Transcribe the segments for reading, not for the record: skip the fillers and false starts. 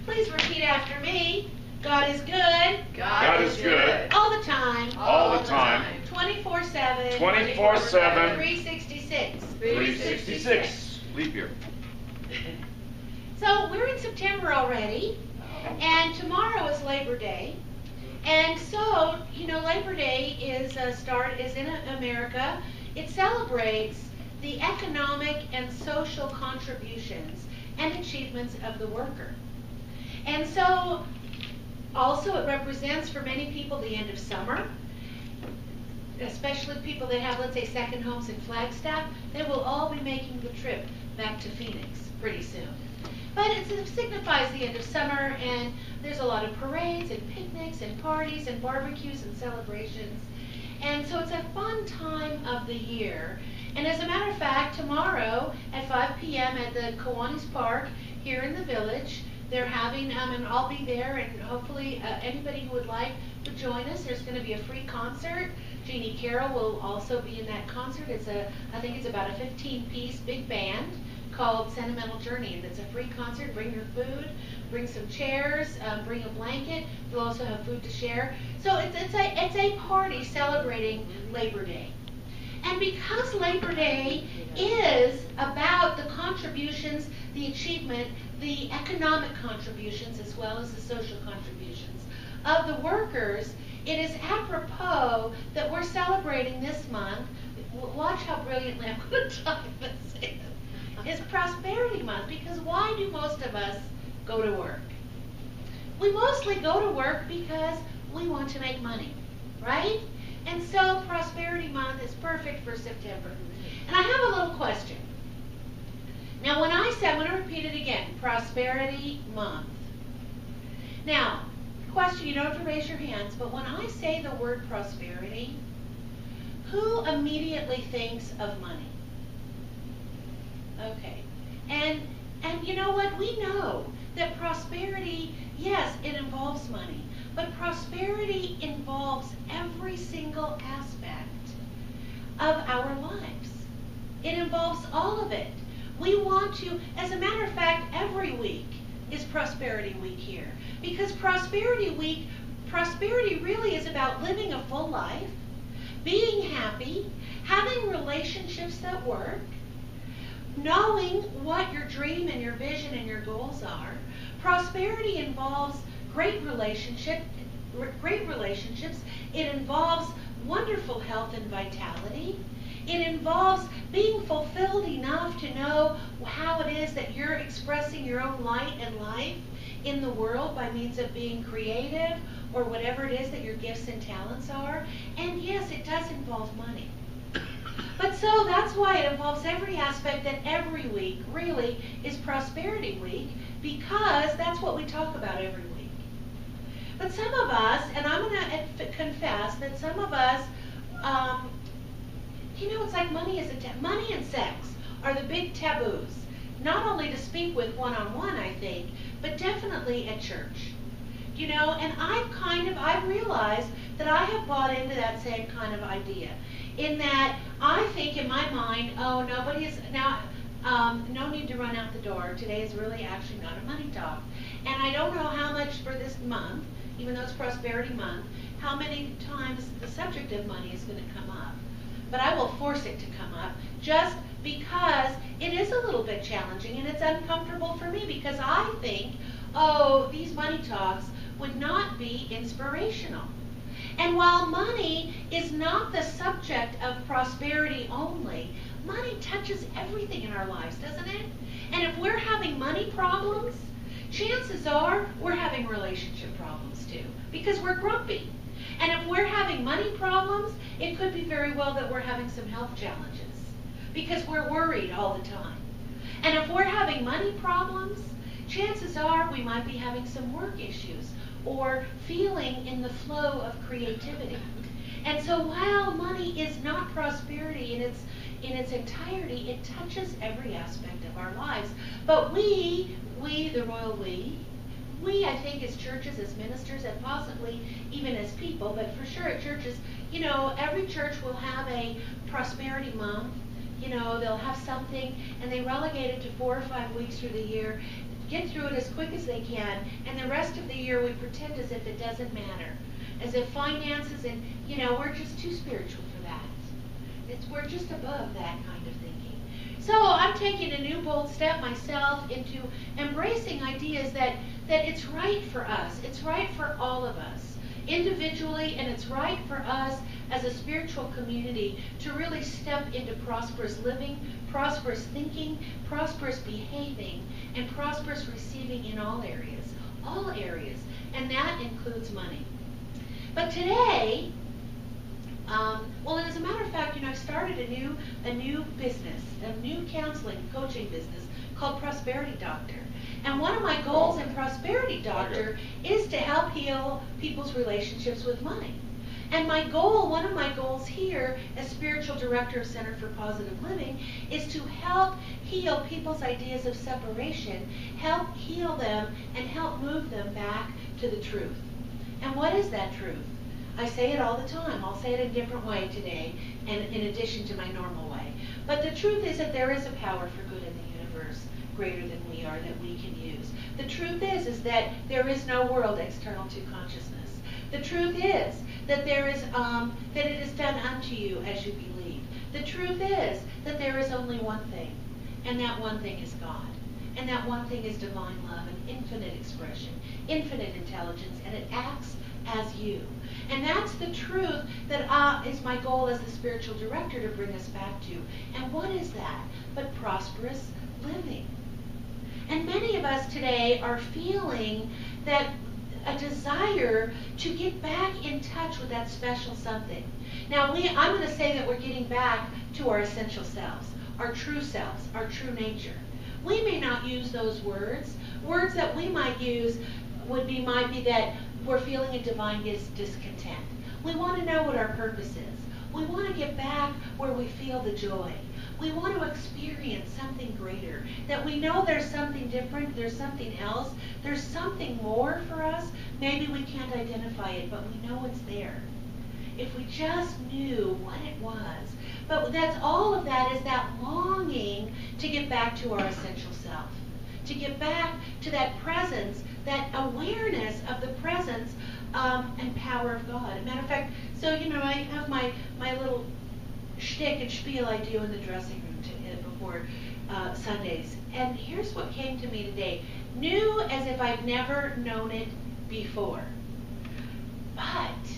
Please repeat after me. God is good. God is good. All the time. All the time. 24/7. 24/7. 366. 366. Leap year. So we're in September already, and tomorrow is Labor Day. And so, Labor Day is in America. It celebrates the economic and social contributions and achievements of the worker. And so, also it represents for many people the end of summer, especially people that have, let's say, second homes in Flagstaff. They will all be making the trip back to Phoenix pretty soon. But it signifies the end of summer, and there's a lot of parades and picnics and parties and barbecues and celebrations. And so it's a fun time of the year. And as a matter of fact, tomorrow at 5 p.m. at the Kiwanis Park here in the village, they're having, and I'll be there, and hopefully anybody who would like to join us. There's going to be a free concert. Jeannie Carroll will also be in that concert. I think it's about a 15-piece big band called Sentimental Journey, and it's a free concert. Bring your food, bring some chairs, bring a blanket. You'll also have food to share. So it's a party celebrating Labor Day. And because Labor Day is about the contributions, the achievement, the economic contributions, as well as the social contributions of the workers, it is apropos that we're celebrating this month. Watch how brilliantly I'm going to talk and say this. It's Prosperity Month, because why do most of us go to work? We mostly go to work because we want to make money, right? And so Prosperity Month is perfect for September. And I have a little question. Now when I say, I'm going to repeat it again, Prosperity Month. Now, question, you don't have to raise your hands, but when I say the word prosperity, who immediately thinks of money? Okay. And you know what? We know that prosperity, yes, it involves money, but prosperity involves every single aspect of our lives. It involves all of it. We want to, as a matter of fact, every week is Prosperity Week here. Because Prosperity Week, prosperity really is about living a full life, being happy, having relationships that work, knowing what your dream and your vision and your goals are. Prosperity involves great relationships. It involves wonderful health and vitality. It involves being fulfilled enough to know how it is that you're expressing your own light and life in the world by means of being creative or whatever it is that your gifts and talents are. And yes, it does involve money. But so that's why it involves every aspect, that every week really is Prosperity Week, because that's what we talk about every week. But some of us, and I'm going to confess that some of us, it's like money and sex are the big taboos. Not only to speak with one-on-one, I think, but definitely at church. And I've realized that I have bought into that same kind of idea. In that I think in my mind, no need to run out the door. Today is really actually not a money talk. And I don't know how much for this month, even though it's Prosperity Month, how many times the subject of money is going to come up. But I will force it to come up just because it is a little bit challenging and it's uncomfortable for me, because I think, these money talks would not be inspirational. And while money is not the subject of prosperity only, money touches everything in our lives, doesn't it? And if we're having money problems, chances are we're having relationship problems too, because we're grumpy. And if we're having money problems, it could be very well that we're having some health challenges, because we're worried all the time. And if we're having money problems, chances are we might be having some work issues or feeling in the flow of creativity. And so while money is not prosperity in its entirety, it touches every aspect of our lives. But we, the royal we, I think, as churches, as ministers, and possibly even as people, but for sure at churches, every church will have a Prosperity Month. They'll have something, and they relegate it to 4 or 5 weeks through the year get through it as quick as they can, and the rest of the year we pretend as if it doesn't matter. As if finances and, we're just too spiritual for that. We're just above that kind of thinking. So I'm taking a new bold step myself into embracing ideas that it's right for us. It's right for all of us individually, and it's right for us as a spiritual community to really step into prosperous living, prosperous thinking, prosperous behaving, and prosperous receiving in all areas, and that includes money. But today, well, as a matter of fact, I've started a new business, a new counseling, coaching business called Prosperity Doctor. And one of my goals in Prosperity Doctor is to help heal people's relationships with money. And one of my goals here as spiritual director of Center for Positive Living is to help heal people's ideas of separation, help heal them, and help move them back to the truth. And what is that truth? I say it all the time. I'll say it in a different way today, and in addition to my normal way. But the truth is that there is a power for good in the universe greater than we are that we can use. The truth is that there is no world external to consciousness. The truth is that there is that it is done unto you as you believe. The truth is that there is only one thing, and that one thing is God. And that one thing is divine love and infinite expression, infinite intelligence, and it acts as you. And that's the truth that is my goal as the spiritual director to bring us back to. And what is that but prosperous living? And many of us today are feeling that a desire to get back in touch with that special something. Now, I'm going to say that we're getting back to our essential selves, our true nature. We may not use those words. Words that we might use might be that we're feeling a divine discontent. We want to know what our purpose is. We want to get back where we feel the joy. We want to experience something greater, that we know there's something different, there's something else, there's something more for us. Maybe we can't identify it, but we know it's there. If we just knew what it was. But all of that is that longing to get back to our essential self, to get back to that presence, that awareness of the presence and power of God. As a matter of fact, so, I have my little shtick and spiel I do in the dressing room before Sundays. And here's what came to me today. New as if I've never known it before. But,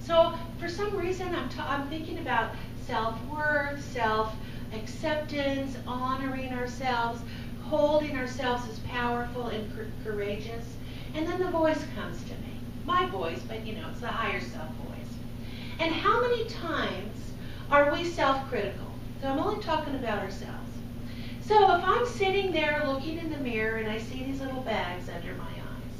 so for some reason I'm thinking about self-worth, self-acceptance, honoring ourselves, holding ourselves as powerful and courageous. And then the voice comes to me. My voice, but it's the higher self voice. And how many times are we self-critical? So I'm only talking about ourselves. So if I'm sitting there looking in the mirror and I see these little bags under my eyes,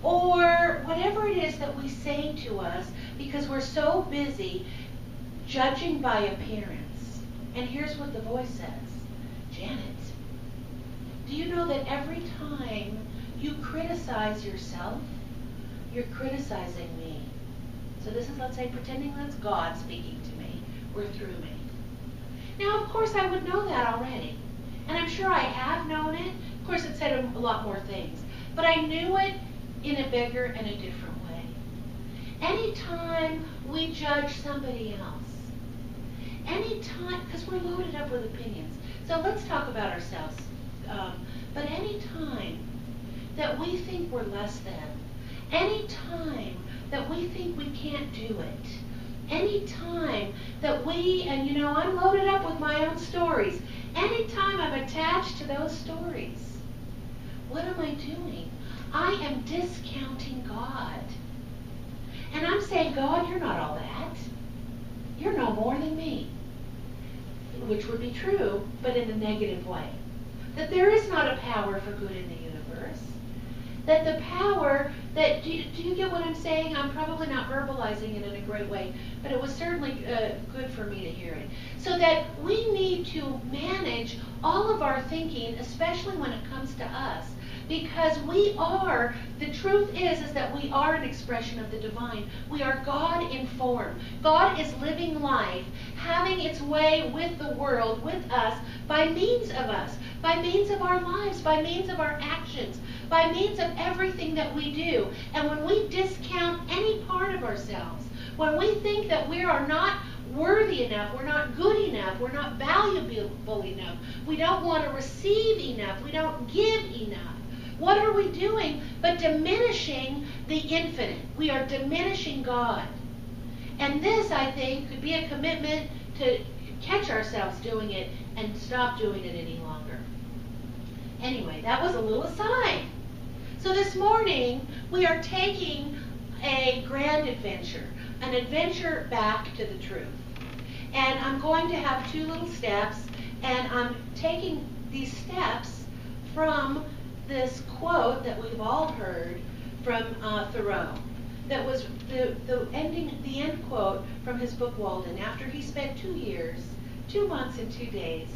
or whatever it is that we say to us because we're so busy judging by appearance. And here's what the voice says. Janet, do you know that every time you criticize yourself, you're criticizing me? So this is, let's say, pretending that's God speaking to me or through me. Now, of course, I would know that already. And I'm sure I have known it. Of course, it said a lot more things. But I knew it in a bigger and a different way. Anytime we judge somebody else, anytime, because we're loaded up with opinions. So let's talk about ourselves. But any time that we think we're less than, any time that we think we can't do it, any time that I'm loaded up with my own stories, any time I'm attached to those stories, what am I doing? I am discounting God. And I'm saying, God, you're not all that. You're no more than me. Which would be true, but in a negative way. That there is not a power for good in the universe. That the power that, do you get what I'm saying? I'm probably not verbalizing it in a great way, but it was certainly good for me to hear it. So that we need to manage all of our thinking, especially when it comes to us. Because the truth is that we are an expression of the divine. We are God in form. God is living life, having its way with the world, with us, by means of us. by means of our lives, by means of our actions, by means of everything that we do. And when we discount any part of ourselves, when we think that we are not worthy enough, we're not good enough, we're not valuable enough, we don't want to receive enough, we don't give enough, what are we doing but diminishing the infinite? We are diminishing God. And this, I think, could be a commitment to catch ourselves doing it and stop doing it any longer. Anyway, that was a little aside. So this morning, we are taking a grand adventure, an adventure back to the truth. And I'm going to have two little steps, and I'm taking these steps from this quote that we've all heard from Thoreau. That was the end quote from his book Walden, after he spent 2 years, 2 months and 2 days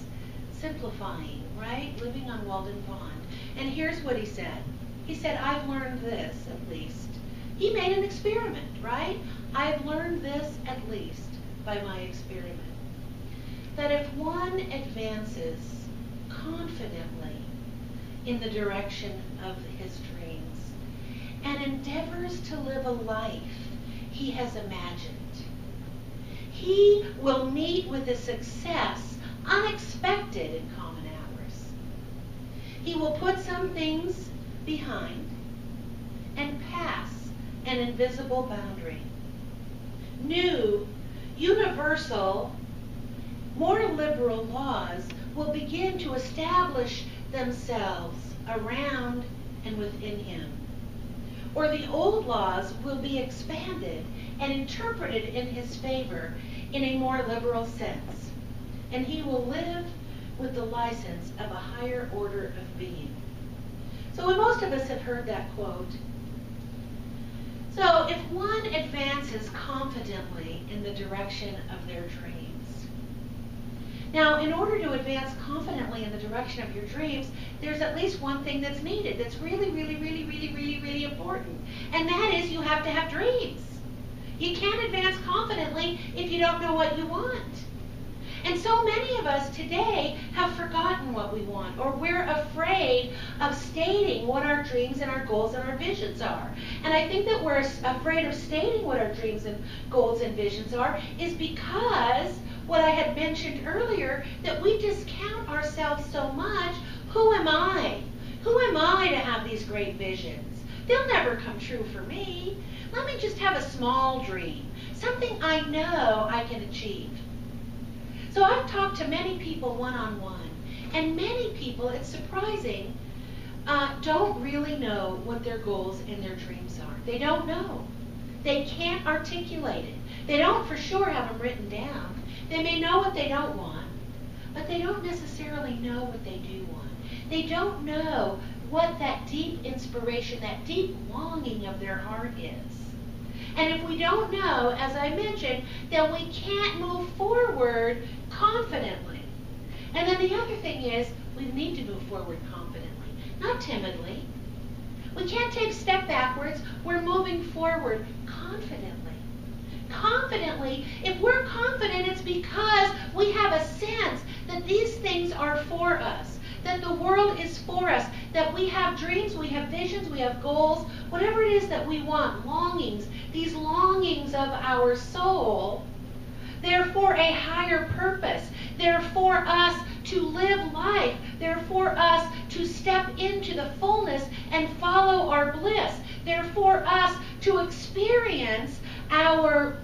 simplifying, right? Living on Walden Pond. And here's what he said. He said, I've learned this at least. He made an experiment, right? I've learned this at least by my experiment. That if one advances confidently in the direction of his dreams and endeavors to live a life he has imagined, he will meet with a success unexpected in common hours. He will put some things behind and pass an invisible boundary. New, universal, more liberal laws will begin to establish themselves around and within him. Or the old laws will be expanded and interpreted in his favor in a more liberal sense. And he will live with the license of a higher order of being. So most of us have heard that quote. So if one advances confidently in the direction of their dreams. Now, in order to advance confidently in the direction of your dreams, there's at least one thing that's needed that's really, really, really, really, really, really important. And that is you have to have dreams. You can't advance confidently if you don't know what you want. And so many of us today have forgotten what we want, or we're afraid of stating what our dreams and our goals and our visions are. And I think that we're afraid of stating what our dreams and goals and visions are is because what I had mentioned earlier, that we discount ourselves so much. Who am I? Who am I to have these great visions? They'll never come true for me. Let me just have a small dream, something I know I can achieve. So I've talked to many people one-on-one, and many people, it's surprising, don't really know what their goals and their dreams are. They don't know. They can't articulate it. They don't for sure have them written down. They may know what they don't want, but they don't necessarily know what they do want. They don't know what that deep inspiration, that deep longing of their heart is. And if we don't know, as I mentioned, then we can't move forward confidently. And then the other thing is, we need to move forward confidently, not timidly. We can't take a step backwards. We're moving forward confidently. Confidently, if we're confident, it's because we have a sense that these things are for us, that the world is for us, that we have dreams, we have visions, we have goals, whatever it is that we want, longings, these longings of our soul, they're for a higher purpose. They're for us to live life. They're for us to step into the fullness and follow our bliss. They're for us to experience our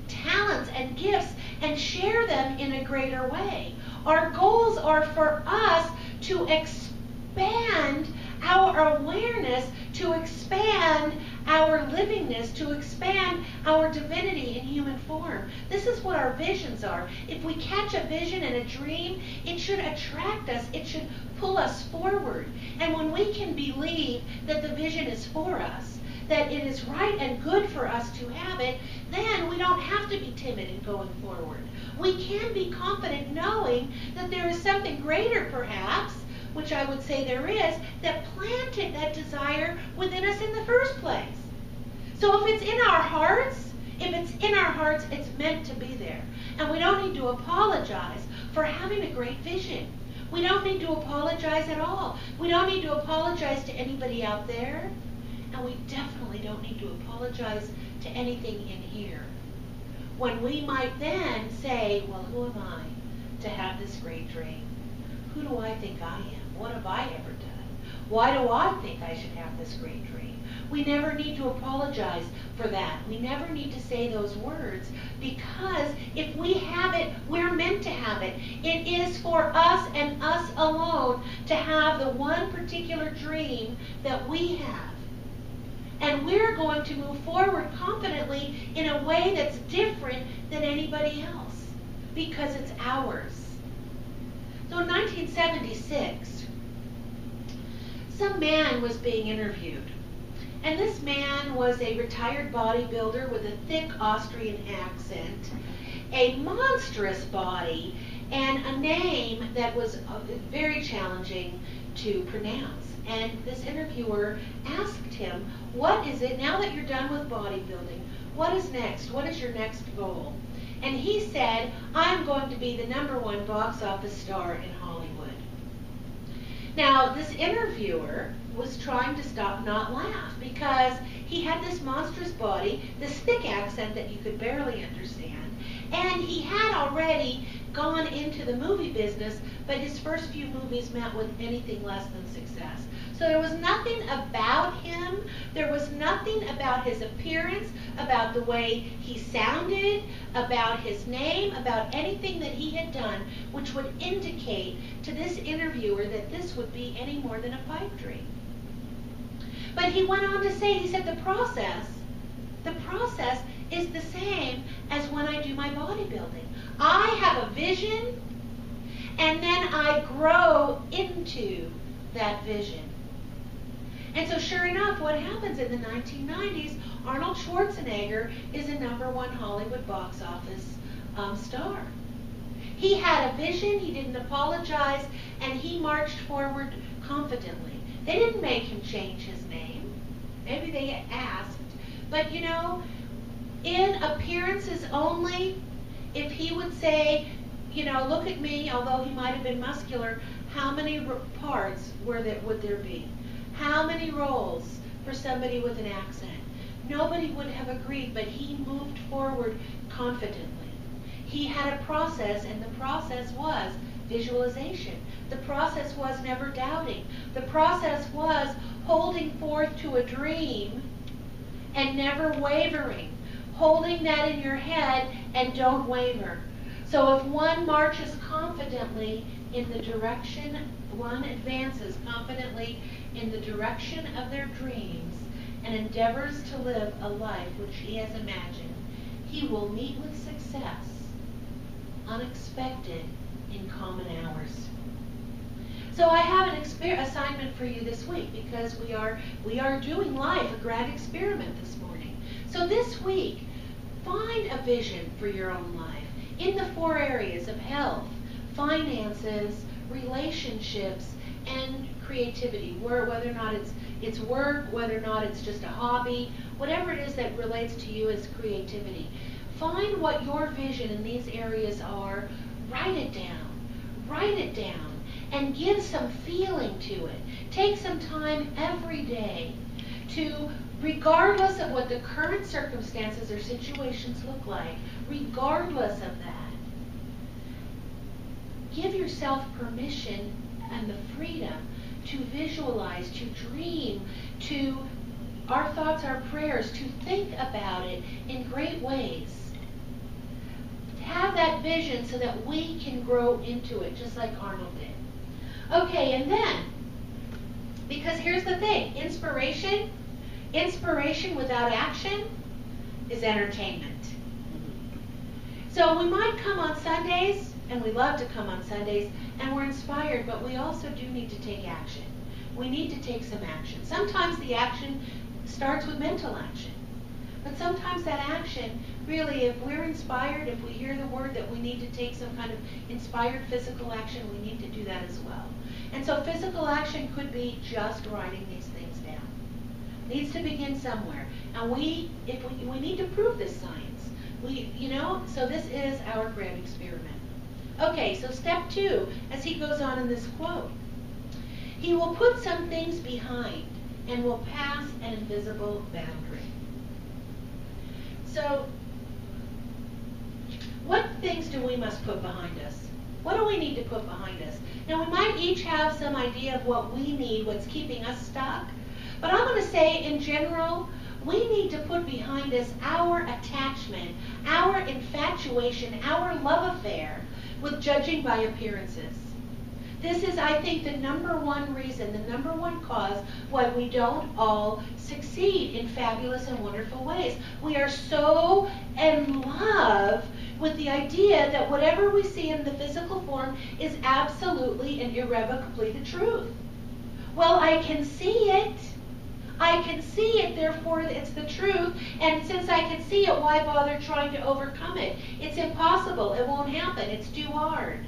talents and gifts and share them in a greater way. Our goals are for us to expand our awareness, to expand our livingness, to expand our divinity in human form. This is what our visions are. If we catch a vision and a dream, it should attract us. It should pull us forward. And when we can believe that the vision is for us, that it is right and good for us to have it, then we don't have to be timid in going forward. We can be confident knowing that there is something greater perhaps, which I would say there is, that planted that desire within us in the first place. So if it's in our hearts, it's meant to be there. And we don't need to apologize for having a great vision. We don't need to apologize at all. We don't need to apologize to anybody out there. And we definitely don't need to apologize to anything in here. When we might then say, well, who am I to have this great dream? Who do I think I am? What have I ever done? Why do I think I should have this great dream? We never need to apologize for that. We never need to say those words, because if we have it, we're meant to have it. It is for us and us alone to have the one particular dream that we have. And we're going to move forward confidently in a way that's different than anybody else, because it's ours. So in 1976, some man was being interviewed. And this man was a retired bodybuilder with a thick Austrian accent, a monstrous body, and a name that was very challenging to pronounce. And this interviewer asked him, what is it, now that you're done with bodybuilding, what is next? What is your next goal? And he said, I'm going to be the #1 box office star in Hollywood. Now, this interviewer was trying to not laugh, because he had this monstrous body, this thick accent that you could barely understand, and he had already gone into the movie business, but his first few movies met with anything less than success. So there was nothing about him, there was nothing about his appearance, about the way he sounded, about his name, about anything that he had done, which would indicate to this interviewer that this would be any more than a pipe dream. But he went on to say, he said, the process is the same as when I do my bodybuilding. I have a vision, and then I grow into that vision. And so sure enough, what happens in the 1990s, Arnold Schwarzenegger is a #1 Hollywood box office star. He had a vision, he didn't apologize, and he marched forward confidently. They didn't make him change his name. Maybe they asked. But you know, in appearances only, if he would say, you know, look at me, although he might have been muscular, how many parts would there be? How many roles for somebody with an accent? Nobody would have agreed, but he moved forward confidently. He had a process, and the process was visualization. The process was never doubting. The process was holding forth to a dream and never wavering. Holding that in your head and don't waver. So if one marches confidently in the direction, one advances confidently in the direction of their dreams and endeavors to live a life which he has imagined, he will meet with success, unexpected in common hours. So I have an assignment for you this week, because we are doing life, a grand experiment this morning. So this week, find a vision for your own life in the 4 areas of health, finances, relationships, and creativity. Whether or not it's work, whether or not it's just a hobby, whatever it is that relates to you as creativity. Find what your vision in these areas are, write it down, and give some feeling to it. Take some time every day to, regardless of what the current circumstances or situations look like, regardless of that, give yourself permission and the freedom to visualize, to dream, to, our thoughts, our prayers, to think about it in great ways. Have that vision so that we can grow into it, just like Arnold did. Okay, and then, because here's the thing, inspiration without action is entertainment. So we might come on Sundays, and we love to come on Sundays, and we're inspired, but we also do need to take action. We need to take some action. Sometimes the action starts with mental action. But sometimes that action, really, if we're inspired, if we hear the word that we need to take some kind of inspired physical action, we need to do that as well. And so physical action could be just writing these things down. It needs to begin somewhere. And we need to prove this science. So this is our grand experiment. Okay, so step 2, as he goes on in this quote. He will put some things behind and will pass an invisible boundary. So, what things do we must put behind us? What do we need to put behind us? Now, we might each have some idea of what we need, what's keeping us stuck. But I'm going to say, in general, we need to put behind us our attachment, our infatuation, our love affair with judging by appearances. This is, I think, the number one reason, the number one cause why we don't all succeed in fabulous and wonderful ways. We are so in love with the idea that whatever we see in the physical form is absolutely and irrevocably the truth. Well, I can see it. I can see it, therefore it's the truth. And since I can see it, why bother trying to overcome it? It's impossible. It won't happen. It's too hard.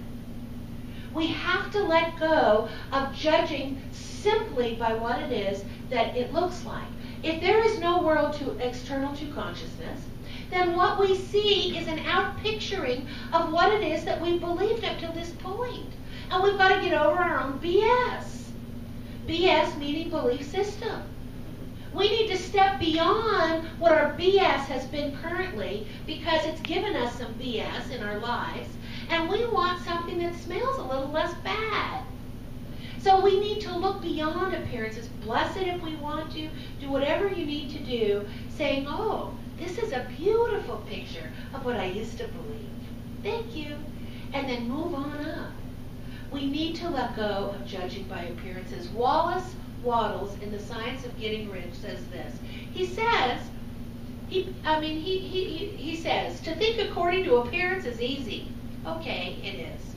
We have to let go of judging simply by what it is that it looks like. If there is no world external to consciousness, then what we see is an outpicturing of what it is that we've believed up to this point. And we've got to get over our own BS. BS meaning belief system. We need to step beyond what our BS has been currently because it's given us some BS in our lives, and we want something that smells a little less bad. So we need to look beyond appearances, bless it if we want to, do whatever you need to do, saying, oh, this is a beautiful picture of what I used to believe. Thank you. And then move on up. We need to let go of judging by appearances. Wallace Wattles in The Science of Getting Rich says this. He says, he says, to think according to appearance is easy. Okay, it is.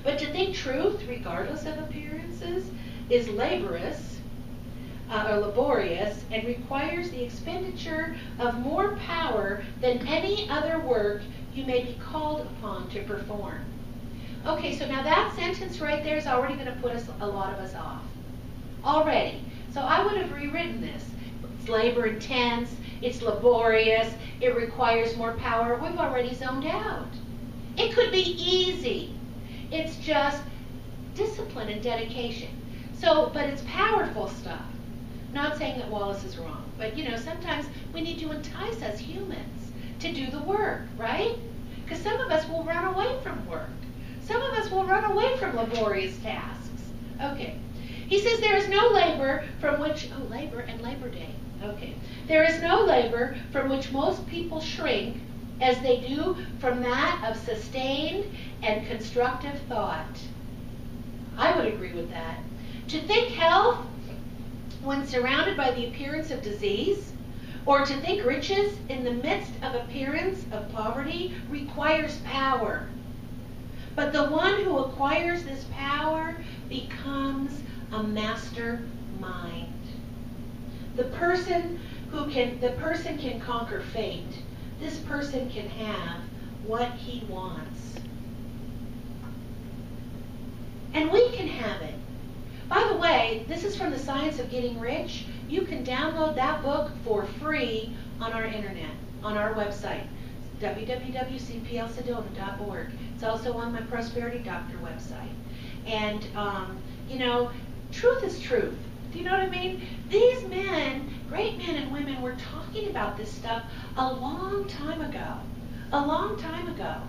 But to think truth, regardless of appearances, is laborious or laborious and requires the expenditure of more power than any other work you may be called upon to perform. Okay, so now that sentence right there is already going to put a lot of us off. Already. So I would have rewritten this. It's labor intense, it's laborious, it requires more power. We've already zoned out. It could be easy. It's just discipline and dedication. So, but it's powerful stuff. Not saying that Wallace is wrong, but sometimes we need to entice us humans to do the work, right? Because some of us will run away from work. Some of us will run away from laborious tasks. Okay. He says there is no labor from which, labor and Labor Day. Okay. There is no labor from which most people shrink as they do from that of sustained and constructive thought. I would agree with that. To think health when surrounded by the appearance of disease, or to think riches in the midst of appearance of poverty requires power. But the one who acquires this power becomes a master mind. The person can conquer fate. This person can have what he wants. And we can have it. By the way, this is from The Science of Getting Rich. You can download that book for free on our internet, on our website, www.cplsedona.org. It's also on my Prosperity Doctor website. And, truth is truth. Do you know what I mean? These men, great men and women, were talking about this stuff a long time ago. A long time ago.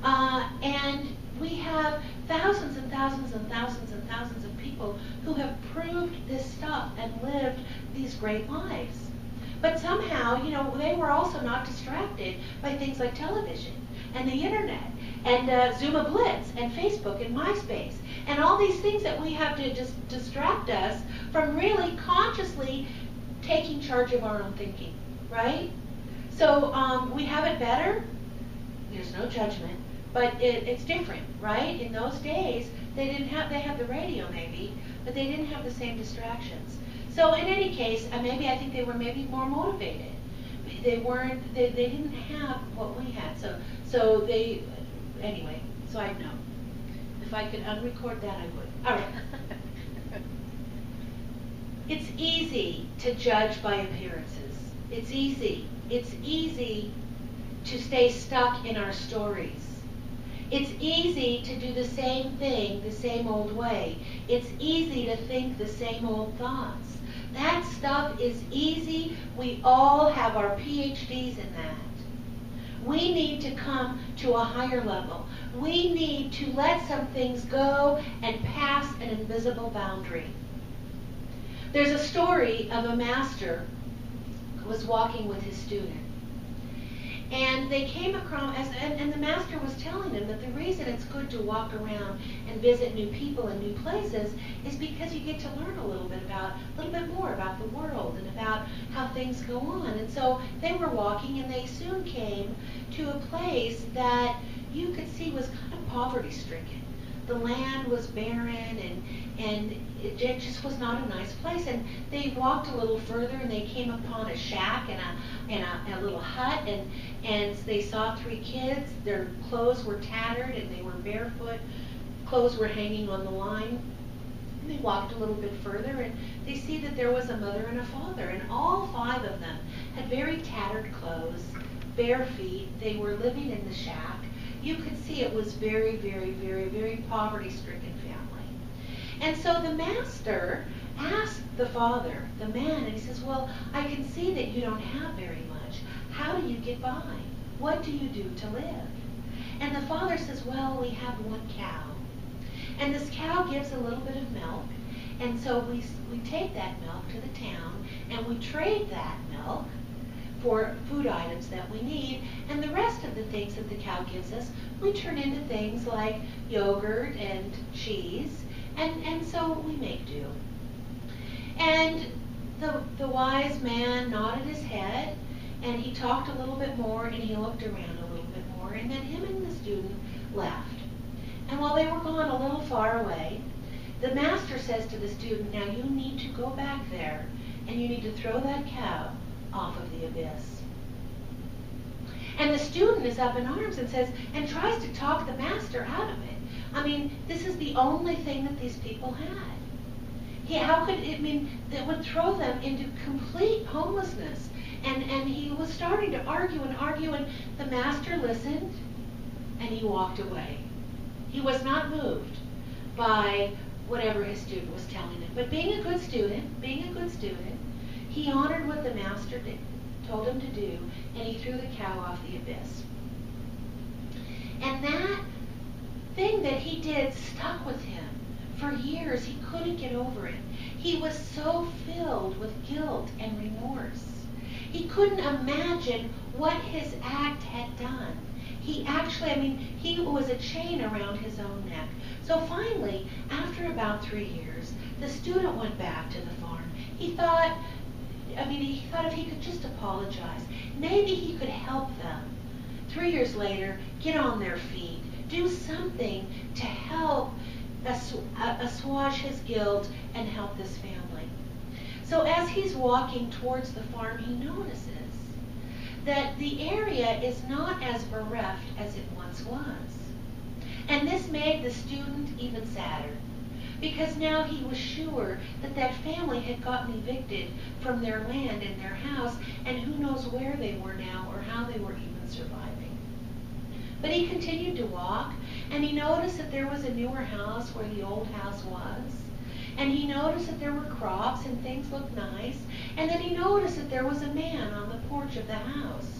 And we have thousands and thousands and thousands and thousands of people who have proved this stuff and lived these great lives. But somehow, they were also not distracted by things like television and the internet and Zuma Blitz and Facebook and MySpace and all these things that we have to just distract us from really consciously taking charge of our own thinking, right? So we have it better. There's no judgment, but it's different, right? In those days, they had the radio maybe, but they didn't have the same distractions. So in any case, I think they were maybe more motivated. They didn't have what we had. So I know. If I could unrecord that, I would. All right. It's easy to judge by appearances. It's easy. It's easy to stay stuck in our stories. It's easy to do the same thing the same old way. It's easy to think the same old thoughts. That stuff is easy. We all have our PhDs in that. We need to come to a higher level. We need to let some things go and pass an invisible boundary. There's a story of a master who was walking with his student. And they came across, and the master was telling him that the reason it's good to walk around and visit new people and new places is because you get to learn a little bit more about the world and about how things go on. And so they were walking, and they soon came to a place that you could see was kind of poverty-stricken. The land was barren, and it just was not a nice place. And they walked a little further, and they came upon a shack and a little hut, and they saw 3 kids. Their clothes were tattered, and they were barefoot. Clothes were hanging on the line. And they walked a little bit further, and they see that there was a mother and a father, and all 5 of them had very tattered clothes, bare feet. They were living in the shack. You could see it was very, very, very, very poverty-stricken family. And so the master asked the father, the man, and he says, well, I can see that you don't have very much. How do you get by? What do you do to live? And the father says, well, we have 1 cow. And this cow gives a little bit of milk. And so we take that milk to the town, and we trade that milk for food items that we need, and the rest of the things that the cow gives us, we turn into things like yogurt and cheese, and so we make do. And the wise man nodded his head, and he talked a little bit more, and he looked around a little bit more, and then him and the student left. And while they were gone a little far away, the master says to the student, now you need to go back there, and you need to throw that cow off of the abyss. And the student is up in arms and says, and tries to talk the master out of it. I mean, this is the only thing that these people had. How could it mean that would throw them into complete homelessness? And he was starting to argue, and the master listened, and he walked away. He was not moved by whatever his student was telling him. But being a good student, he honored what the master told him to do, and he threw the cow off the abyss. And that thing that he did stuck with him for years. He couldn't get over it. He was so filled with guilt and remorse. He couldn't imagine what his act had done. He was a chain around his own neck. So finally, after about 3 years, the student went back to the farm. He thought if he could just apologize, maybe he could help them. 3 years later, get on their feet, do something to help assuage his guilt and help this family. So as he's walking towards the farm, he notices that the area is not as bereft as it once was. And this made the student even sadder, because now he was sure that that family had gotten evicted from their land and their house, and who knows where they were now or how they were even surviving. But he continued to walk, and he noticed that there was a newer house where the old house was. And he noticed that there were crops and things looked nice. And then he noticed that there was a man on the porch of the house.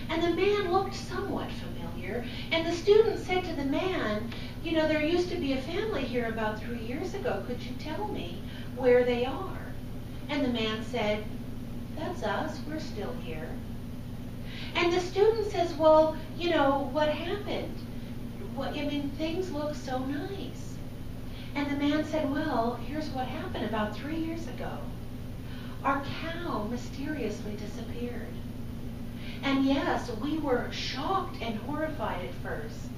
And the man looked somewhat familiar. And the student said to the man, there used to be a family here about 3 years ago. Could you tell me where they are? And the man said, that's us. We're still here. And the student says, well, what happened? Things look so nice. And the man said, well, here's what happened about 3 years ago. Our cow mysteriously disappeared. And yes, we were shocked and horrified at first.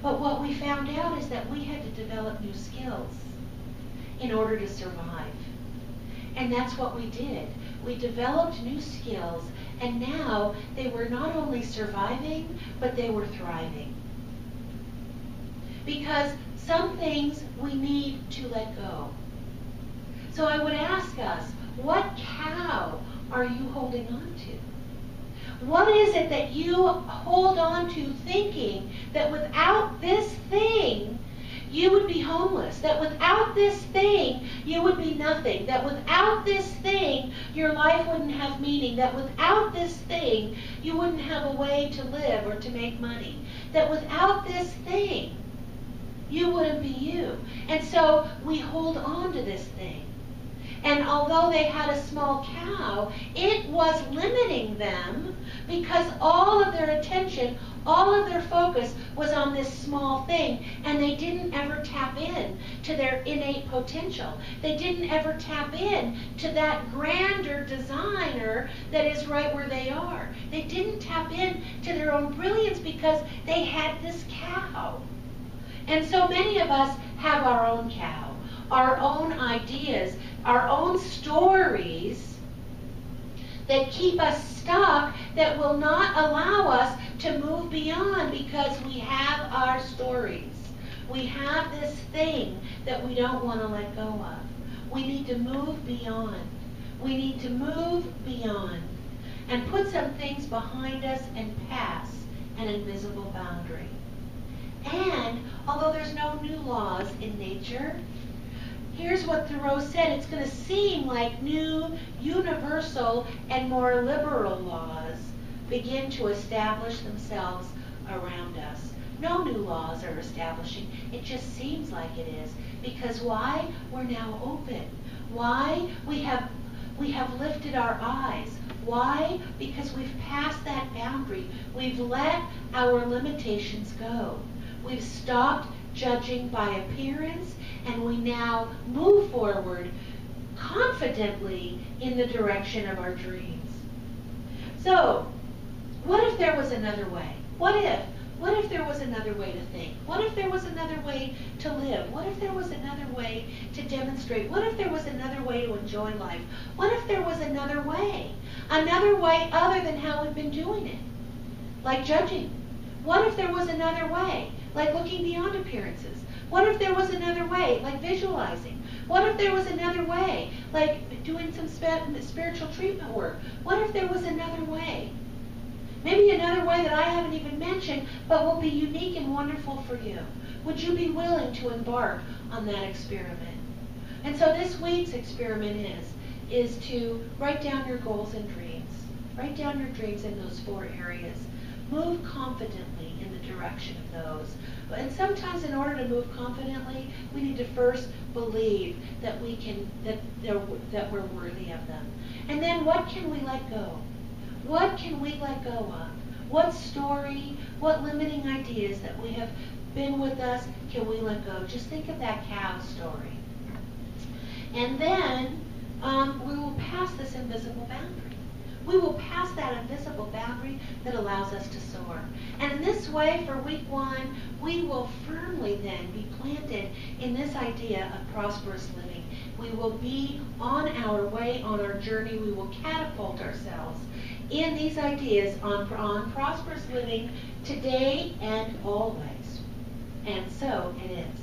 But what we found out is that we had to develop new skills in order to survive. And that's what we did. We developed new skills, and now they were not only surviving, but they were thriving. Because some things we need to let go. So I would ask us, what cow are you holding on to? What is it that you hold on to thinking that without this thing, you would be homeless, that without this thing, you would be nothing, that without this thing, your life wouldn't have meaning, that without this thing, you wouldn't have a way to live or to make money, that without this thing, you wouldn't be you. And so we hold on to this thing. And although they had a small cow, it was limiting them because all of their attention, all of their focus was on this small thing, and they didn't ever tap in to their innate potential. They didn't ever tap in to that grander designer that is right where they are. They didn't tap in to their own brilliance because they had this cow. And so many of us have our own cow, our own ideas, our own stories that keep us stuck, that will not allow us to move beyond because we have our stories. We have this thing that we don't want to let go of. We need to move beyond. We need to move beyond and put some things behind us and pass an invisible boundary. And although there's no new laws in nature, here's what Thoreau said. It's going to seem like new, universal, and more liberal laws begin to establish themselves around us. No new laws are establishing. It just seems like it is. Because why? We're now open. Why? We have lifted our eyes. Why? Because we've passed that boundary. We've let our limitations go. We've stopped judging by appearance, and we now move forward confidently in the direction of our dreams. So, what if there was another way? What if there was another way to think? What if there was another way to live? What if there was another way to demonstrate? What if there was another way to enjoy life? What if there was another way? Another way other than how we've been doing it? Like judging. What if there was another way? Like looking beyond appearances. What if there was another way? Like visualizing. What if there was another way? Like doing some spiritual treatment work. What if there was another way? Maybe another way that I haven't even mentioned, but will be unique and wonderful for you. Would you be willing to embark on that experiment? And so this week's experiment is to write down your goals and dreams. Write down your dreams in those 4 areas. Move confidently in the direction of those. And sometimes in order to move confidently, we need to first believe that that we're worthy of them. And then what can we let go? What can we let go of? What story, what limiting ideas that we have been with us can we let go? Just think of that cow story. And then we will pass this invisible boundary. We will pass that invisible boundary that allows us to soar. And in this way, for week 1, we will firmly then be planted in this idea of prosperous living. We will be on our way, on our journey. We will catapult ourselves in these ideas on prosperous living today and always. And so it is.